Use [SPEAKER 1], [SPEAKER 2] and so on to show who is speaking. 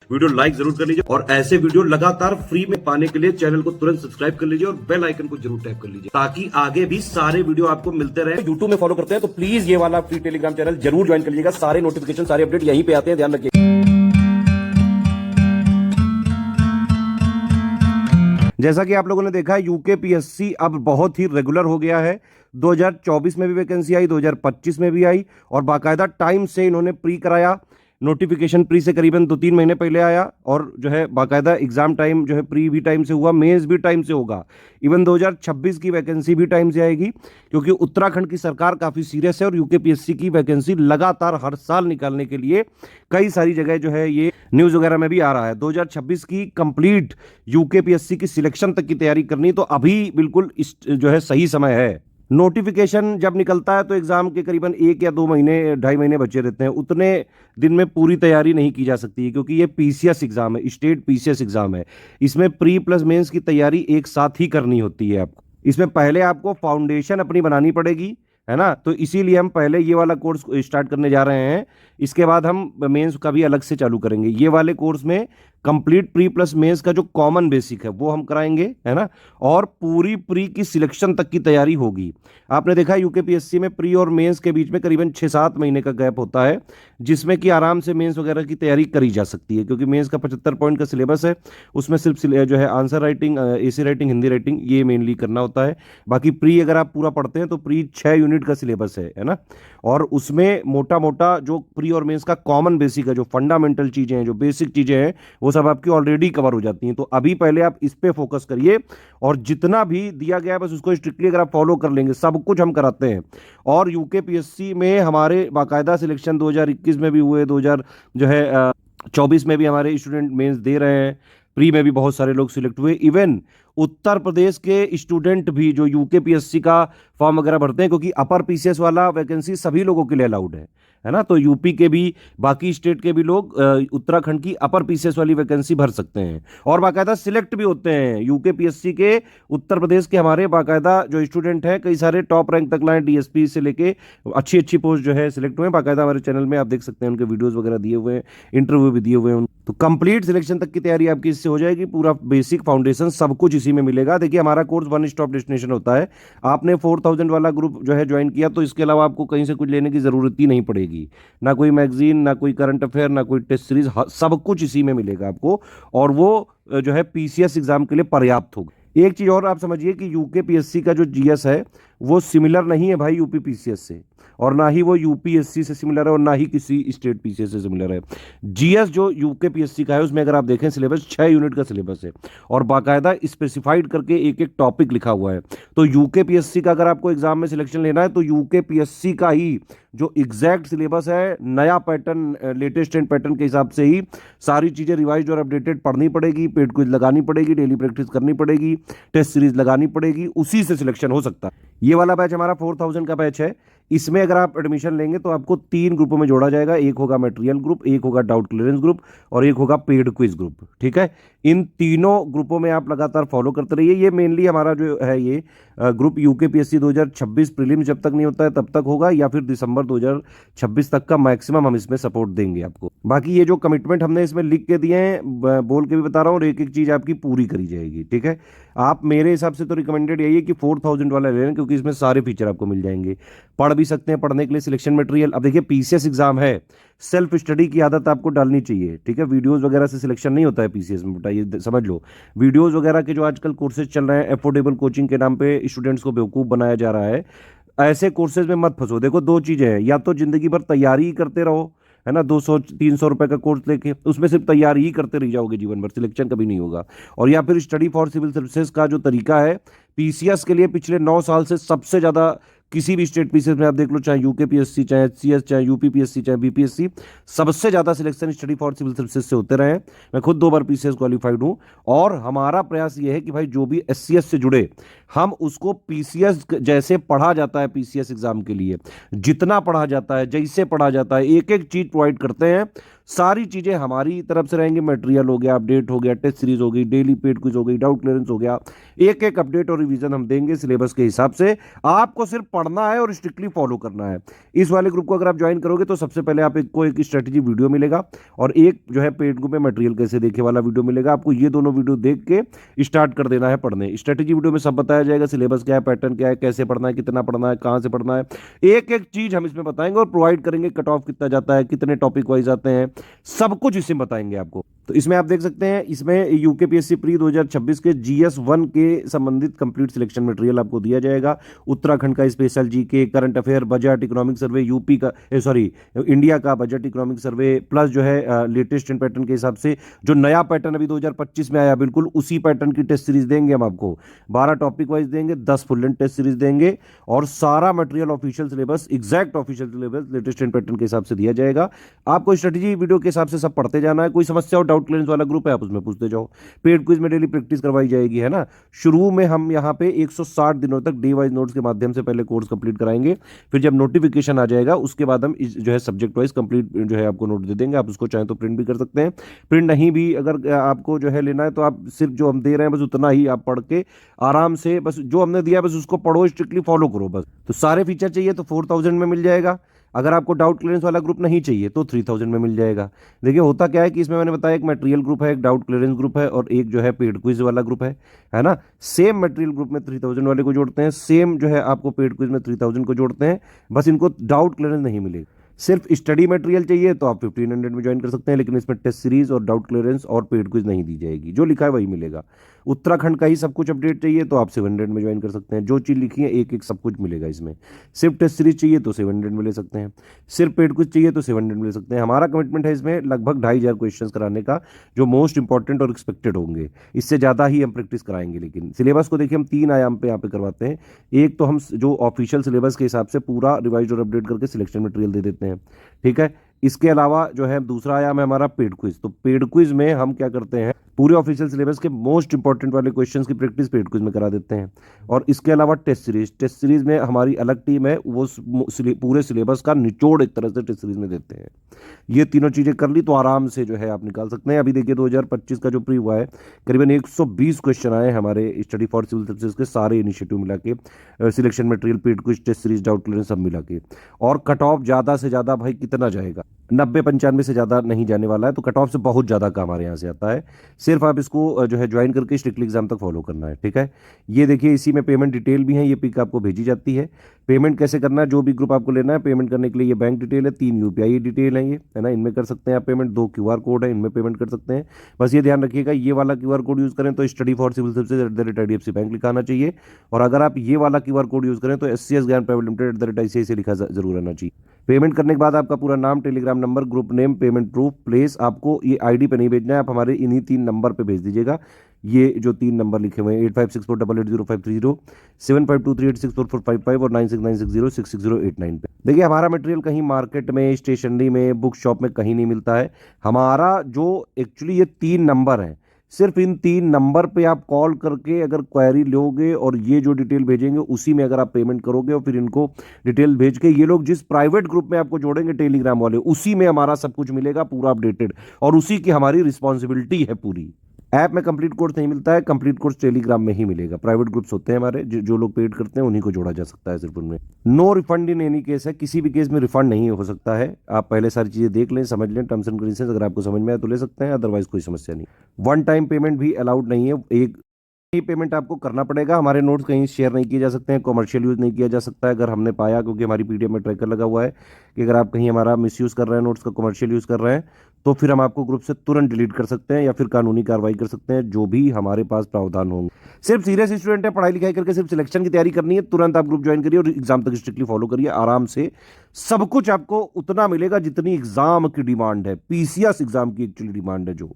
[SPEAKER 1] Video like जरूर कर लीजिए और ऐसे वीडियो लगातार फ्री में पाने के लिए चैनल को तुरंत सब्सक्राइब कर लीजिए और बेल आइकन को जरूर टैप कर लीजिए ताकि आगे भी सारे वीडियो आपको मिलते रहे। यूट्यूब में फॉलो करते हैं तो प्लीज ये वाला फ्री टेलीग्राम चैनल जरूर ज्वाइन कर लीजिएगा। सारे नोटिफिकेशन सारे अपडेट यहीं पे आते हैं, ध्यान रखिए। जैसा कि आप लोगों ने देखा, यूकेपीएससी अब बहुत ही रेगुलर हो गया है। 2024 में भी वैकेंसी आई, 2025 में भी आई और बाकायदा टाइम से इन्होंने प्री कराया। नोटिफिकेशन प्री से करीबन 2-3 महीने पहले आया और जो है बाकायदा एग्जाम टाइम जो है प्री भी टाइम से हुआ, मेंस भी टाइम से होगा। इवन 2026 की वैकेंसी भी टाइम से आएगी क्योंकि उत्तराखंड की सरकार काफ़ी सीरियस है और यूकेपीएससी की वैकेंसी लगातार हर साल निकालने के लिए कई सारी जगह जो है ये न्यूज़ वगैरह में भी आ रहा है। 2026 की कंप्लीट यूकेपीएससी की सिलेक्शन तक की तैयारी करनी तो अभी बिल्कुल जो है सही समय है। नोटिफिकेशन जब निकलता है तो एग्जाम के करीबन 1 या 2 महीने 2.5 महीने बचे रहते हैं। उतने दिन में पूरी तैयारी नहीं की जा सकती है क्योंकि ये पीसीएस एग्जाम है, स्टेट पीसीएस एग्जाम है। इसमें प्री प्लस मेंस की तैयारी एक साथ ही करनी होती है आपको। इसमें पहले आपको फाउंडेशन अपनी बनानी पड़ेगी, है ना। तो इसीलिए हम पहले ये वाला कोर्स स्टार्ट करने जा रहे हैं। इसके बाद हम मेंस का भी अलग से चालू करेंगे। ये वाले कोर्स में कंप्लीट प्री प्लस मेंस का जो कॉमन बेसिक है वो हम कराएंगे, है ना, और पूरी प्री की सिलेक्शन तक की तैयारी होगी। आपने देखा यूकेपीएससी में प्री और मेंस के बीच में करीबन 6-7 महीने का गैप होता है जिसमें कि आराम से मेंस वगैरह की तैयारी करी जा सकती है क्योंकि मेंस का 75 पॉइंट का सिलेबस है। उसमें सिर्फ जो है answer writing, AC writing, Hindi writing ये मेनली करना होता है। बाकी प्री अगर आप पूरा पढ़ते हैं तो प्री 6 यूनिट का सिलेबस है ना। और उसमें मोटा मोटा जो प्री और मेंस का कॉमन बेसिक है, जो फंडामेंटल चीज़ें हैं, जो बेसिक चीज़ें हैं, वो सब आपकी ऑलरेडी कवर हो जाती हैं। तो अभी पहले आप इस पे फोकस करिए और जितना भी दिया गया है बस उसको स्ट्रिक्टली अगर आप फॉलो कर लेंगे, सब कुछ हम कराते हैं। और यूकेपीएससी में हमारे बाकायदा सिलेक्शन 2021 में भी हुए, 2024 में भी हमारे स्टूडेंट मेंस दे रहे हैं। प्री में भी बहुत सारे लोग सिलेक्ट हुए। इवन उत्तर प्रदेश के स्टूडेंट भी जो यूकेपीएससी का फॉर्म वगैरह भरते हैं क्योंकि अपर पीसीएस वाला वैकेंसी सभी लोगों के लिए अलाउड है ना। तो यूपी के भी, बाकी स्टेट के भी लोग उत्तराखंड की अपर पीसीएस वाली वैकेंसी भर सकते हैं और बाकायदा सिलेक्ट भी होते हैं। यूकेपीएससी के उत्तर प्रदेश के हमारे बाकायदा जो स्टूडेंट हैं कई सारे टॉप रैंक तक लाए, डीएसपी से लेके अच्छी अच्छी पोस्ट जो है सिलेक्ट हुए। बाकायदा हमारे चैनल में आप देख सकते हैं, उनके वीडियोज़ वगैरह दिए हुए हैं, इंटरव्यू भी दिए हुए हैं। तो कंप्लीट सिलेक्शन तक की तैयारी आपकी इससे हो जाएगी। पूरा बेसिक फाउंडेशन सब कुछ इसी में मिलेगा। देखिए हमारा कोर्स 1 स्टॉप डेस्टिनेशन होता है। आपने 4000 वाला ग्रुप जो है ज्वाइन किया तो इसके अलावा आपको कहीं से कुछ लेने की जरूरत ही नहीं पड़ेगी, ना कोई मैगजीन, ना कोई करंट अफेयर, ना कोई टेस्ट सीरीज, सब कुछ इसी में मिलेगा आपको और वो जो है पीसीएस एग्जाम के लिए पर्याप्त होगा। एक चीज और आप समझिए कि यूकेपीएससी का जो जीएस है वो सिमिलर नहीं है भाई यूपी पीसीएस से, और ना ही वो यूपीएससी से सिमिलर है और ना ही किसी स्टेट पीसीएस से सिमिलर है। जीएस जो यूकेपीएससी का है उसमें अगर आप देखें सिलेबस 6 यूनिट का सिलेबस है और बाकायदा स्पेसिफाइड करके एक एक टॉपिक लिखा हुआ है। तो यूकेपीएससी का अगर आपको एग्जाम में सिलेक्शन लेना है तो यूकेपीएससी का ही जो एग्जैक्ट सिलेबस है, नया पैटर्न, लेटेस्ट एंड पैटर्न के हिसाब से ही सारी चीज़ें रिवाइज और अपडेटेड पढ़नी पड़ेगी, पेड क्विज लगानी पड़ेगी, डेली प्रैक्टिस करनी पड़ेगी, टेस्ट सीरीज लगानी पड़ेगी, उसी से सिलेक्शन हो सकता है। ये वाला बैच हमारा 4000 का बैच है। इसमें अगर आप एडमिशन लेंगे तो आपको 3 ग्रुपों में जोड़ा जाएगा। एक होगा मटेरियल ग्रुप, एक होगा डाउट क्लियरेंस ग्रुप और एक होगा पेड क्विज ग्रुप, ठीक है। इन तीनों ग्रुपों में आप लगातार फॉलो करते रहिए। ये मेनली हमारा जो है ये ग्रुप यूकेपीएससी 2026 प्रीलिम्स जब तक नहीं होता है तब तक होगा या फिर दिसंबर 2026 तक का मैक्सिमम हम इसमें सपोर्ट देंगे आपको। बाकी ये जो कमिटमेंट हमने इसमें लिख के दिए हैं, बोल के भी बता रहा हूँ, और एक एक चीज़ आपकी पूरी करी जाएगी, ठीक है। आप मेरे हिसाब से तो रिकमेंडेड यही है कि 4000 वाला ले लें क्योंकि इसमें सारे फीचर आपको मिल जाएंगे। पढ़ भी सकते हैं, पढ़ने के लिए सिलेक्शन मटेरियल। अब देखिए पीसीएस एग्जाम है, सेल्फ स्टडी की आदत आपको डालनी चाहिए, ठीक है। वीडियोस वगैरह से सिलेक्शन नहीं होता है पीसीएस में, बेटा ये समझ लो। वीडियोस वगैरह के जो आजकल कोर्सेज चल रहे हैं, एफोर्डेबल कोचिंग के नाम पे स्टूडेंट्स को बेवकूफ़ बनाया जा रहा है। ऐसे कोर्सेज में मत फंसो। देखो 2 चीज़ें हैं, या तो जिंदगी भर तैयारी ही करते रहो, है ना, 200-300 रुपए का कोर्स लेके उसमें सिर्फ तैयारी ही करते रह जाओगे जीवन भर, सिलेक्शन कभी नहीं होगा। और या फिर स्टडी फॉर सिविल सर्विसेज का जो तरीका है पीसीएस के लिए पिछले 9 साल से सबसे ज़्यादा किसी भी स्टेट पीसीएस में आप देख लो, चाहे यूकेपीएससी, चाहे एचसीएस, चाहे यूपीपीएससी, चाहे बीपीएससी, सबसे ज़्यादा selection study for civil services से होते रहे हैं। मैं खुद 2 बार पीसीएस क्वालिफाइड हूँ और हमारा प्रयास ये है कि भाई जो भी एससीएस से जुड़े हम उसको पीसीएस जैसे पढ़ा जाता है, पीसीएस एग्जाम के लिए जितना पढ़ा जाता है, जैसे पढ़ा जाता है, एक एक चीज प्रोवाइड करते हैं। सारी चीजें हमारी तरफ से रहेंगी। मटेरियल हो गया, अपडेट हो गया, टेस्ट सीरीज हो गई, डेली पेड क्विज हो गई, डाउट क्लियरेंस हो गया, एक एक अपडेट और रिवीजन हम देंगे सिलेबस के हिसाब से। आपको सिर्फ पढ़ना है और स्ट्रिक्टली फॉलो करना है। इस वाले ग्रुप को अगर आप ज्वाइन करोगे तो सबसे पहले आप एक को एक स्ट्रेटेजी वीडियो मिलेगा और एक जो है पेड ग्रुप में मटेरियल कैसे देखे वाला वीडियो मिलेगा। आपको ये दोनों वीडियो देख के स्टार्ट कर देना है पढ़ने। स्ट्रेटेजी वीडियो में सब बताया जाएगा, सिलेबस क्या है, पैटर्न क्या है, कैसे पढ़ना है, कितना पढ़ना है, कहां से पढ़ना है, एक एक चीज हम इसमें बताएंगे और प्रोवाइड करेंगे। कट ऑफ कितना जाता है, कितने टॉपिक वाइज आते हैं, सब कुछ इसमें बताएंगे आपको। तो इसमें आप देख सकते हैं, इसमें यूकेपीएससी प्री 2026 के जीएस 1 के संबंधित कंप्लीट सिलेक्शन मटेरियल आपको दिया जाएगा। उत्तराखंड का special GK, current affair, budget, economic survey, UP का सॉरी इंडिया का बजट, इकोनॉमिक सर्वे, प्लस जो है लेटेस्ट पैटर्न के हिसाब से जो नया पैटर्न अभी 2025 में आया बिल्कुल उसी पैटर्न की टेस्ट सीरीज देंगे हम आपको। 12 टॉपिक वाइज देंगे, 10 फुल लेंथ टेस्ट सीरीज देंगे और सारा material official syllabus, exact official syllabus latest pattern के हिसाब से दिया जाएगा। आपको स्ट्रेटेजी वीडियो के हिसाब से सब पढ़ते जाना है। कोई समस्या हो, डाउट क्लियरेंस वाला ग्रुप है, आप उसमें पूछते जाओ। पेड क्विज में डेली प्रैक्टिस करवाई जाएगी, है ना। शुरू में हम यहाँ पे 160 दिनों तक डे वाइज नोट्स के माध्यम से पहले कोर्स कंप्लीट कराएंगे। फिर जब नोटिफिकेशन आ जाएगा उसके बाद हम जो है सब्जेक्ट वाइज कंप्लीट जो है आपको नोट दे देंगे। आप उसको चाहे तो प्रिंट भी कर सकते हैं। प्रिंट नहीं भी अगर आपको जो है लेना है तो आप सिर्फ जो हम दे रहे हैं बस उतना ही आप पढ़ के आराम से, बस जो हमने दिया बस उसको पढ़ो, स्ट्रिक्टली फॉलो करो बस। तो सारे फीचर चाहिए तो 4000 में मिल जाएगा। अगर आपको डाउट क्लियरेंस वाला ग्रुप नहीं चाहिए तो 3000 में मिल जाएगा। देखिए होता क्या है कि इसमें मैंने बताया एक मटेरियल ग्रुप है, एक डाउट क्लियरेंस ग्रुप है और एक जो है पेड क्विज वाला ग्रुप है ना। सेम मटेरियल ग्रुप में 3000 वाले को जोड़ते हैं, सेम जो है आपको पेड क्विज में 3000 को जोड़ते हैं, बस इनको डाउट क्लियरेंस नहीं मिलेगा। सिर्फ स्टडी मटेरियल चाहिए तो आप 1500 में ज्वाइन कर सकते हैं, लेकिन इसमें टेस्ट सीरीज और डाउट क्लियरेंस और पेड क्विज नहीं दी जाएगी। जो लिखा है वही मिलेगा। उत्तराखंड का ही सब कुछ अपडेट चाहिए तो आप 700 में ज्वाइन कर सकते हैं। जो चीज़ लिखी है एक एक सब कुछ मिलेगा इसमें। सिर्फ टेस्ट सीरीज चाहिए तो 700 में ले सकते हैं, सिर्फ पेड क्विज चाहिए तो 700 में ले सकते हैं। हमारा कमिटमेंट है इसमें लगभग 2500 क्वेश्चन कराने का, जो मोस्ट इंपॉर्टेंट और एक्सपेक्टेड होंगे। इससे ज़्यादा ही हम प्रैक्टिस कराएंगे। लेकिन सिलेबस को देखिए हम 3 आयाम पे यहाँ पे करवाते हैं। एक तो हम जो ऑफिशियल सिलेबस के हिसाब से पूरा रिवाइज और अपडेट करके सिलेक्शन मटेरियल दे देते हैं, ठीक है। इसके अलावा जो है दूसरा आयाम है हमारा पेड क्विज। तो पेड क्विज में हम क्या करते हैं, पूरे ऑफिशियल सिलेबस के मोस्ट इंपॉर्टेंट वाले क्वेश्चंस की प्रैक्टिस पेड क्विज में करा देते हैं। और इसके अलावा टेस्ट सीरीज में हमारी अलग टीम है, वो पूरे सिलेबस का निचोड़ एक तरह से टेस्ट सीरीज में देते हैं। ये तीनों चीजें कर ली तो आराम से जो है आप निकाल सकते हैं। अभी देखिए 2025 का जो प्री हुआ है करीबन 120 क्वेश्चन आए हमारे स्टडी फॉर सिविल सर्विसेज के सारे इनिशिएटिव मिला के, selection material, paid quiz, test series, doubt clearance सब मिला के। और कट ऑफ ज्यादा से ज्यादा भाई कितना जाएगा, 90-95 से ज्यादा नहीं जाने वाला है। तो कट ऑफ से बहुत ज्यादा काम हमारे यहाँ से आता है। सिर्फ आप इसको जो है ज्वाइन करके स्ट्रिक्टली एग्जाम तक फॉलो करना है, ठीक है। ये देखिए इसी में पेमेंट डिटेल भी है, ये पिक आपको भेजी जाती है। पेमेंट कैसे करना है, जो भी ग्रुप आपको लेना है पेमेंट करने के लिए, ये बैंक डिटेल है, 3 यूपीआई डिटेल है, ये है ना, इनमें कर सकते हैं आप पेमेंट। 2 क्यूआर कोड है, इनमें पेमेंट कर सकते हैं। बस ये ध्यान रखिएगा ये वाला क्यूआर कोड यूज करें तो study for civil services @IDFC bank लिखा आना चाहिए। और अगर आप ये वाला क्यूआर कोड यूज करें तो SCS ज्ञान प्राइवेट लिमिटेड @ICICI लिखा जरूर आना चाहिए। पेमेंट करने के बाद आपका पूरा नाम, Telegram number, group name, payment proof, place, आपको ये आईडी पे नहीं भेजना है, आप हमारे इन्हीं 3 नंबर पे भेज दीजिएगा। ये जो 3 नंबर लिखे हुए हैं 8564880530, 7523864455 और 9696066089 पे। देखिए हमारा मटेरियल कहीं मार्केट में, स्टेशनरी में, बुक शॉप में कहीं नहीं मिलता है। हमारा जो एक्चुअली ये 3 नंबर है, सिर्फ इन 3 नंबर पे आप कॉल करके अगर क्वेरी लोगे और ये जो डिटेल भेजेंगे उसी में अगर आप पेमेंट करोगे और फिर इनको डिटेल भेज के ये लोग जिस प्राइवेट ग्रुप में आपको जोड़ेंगे टेलीग्राम वाले, उसी में हमारा सब कुछ मिलेगा पूरा अपडेटेड, और उसी की हमारी रिस्पॉन्सिबिलिटी है पूरी। ऐप में कंप्लीट कोर्स नहीं मिलता है, कंप्लीट कोर्स टेलीग्राम में ही मिलेगा। प्राइवेट ग्रुप्स होते हैं हमारे, जो लोग पेड करते हैं उन्हीं को जोड़ा जा सकता है सिर्फ उनमें। No refund in any case है, किसी भी केस में रिफंड नहीं हो सकता है। आप पहले सारी चीजें देख लें, समझ लें, टर्म्स एंड कंडीशंस, अगर आपको समझ में आए तो ले सकते हैं, अदरवाइज कोई समस्या नहीं। 1 टाइम पेमेंट भी अलाउड नहीं है, एक ही पेमेंट आपको करना पड़ेगा। हमारे नोट्स कहीं शेयर नहीं किए जा सकते हैं, कमर्शियल यूज नहीं किया जा सकता है। अगर हमने पाया, क्योंकि हमारी पीडीएफ में ट्रैकर लगा हुआ है, कि अगर आप कहीं हमारा मिसयूज कर रहे हैं, नोट्स का कमर्शियल यूज कर रहे हैं, तो फिर हम आपको ग्रुप से तुरंत डिलीट कर सकते हैं या फिर कानूनी कार्रवाई कर सकते हैं, जो भी हमारे पास प्रावधान होंगे। सिर्फ सीरियस स्टूडेंट है, पढ़ाई लिखाई करके सिर्फ सिलेक्शन की तैयारी करनी है, तुरंत आप ग्रुप ज्वाइन करिए और एग्जाम तक स्ट्रिक्टली फॉलो करिए आराम से। सब कुछ आपको उतना मिलेगा जितनी एग्जाम की डिमांड है, पीसीएस एग्जाम की एक्चुअली डिमांड है जो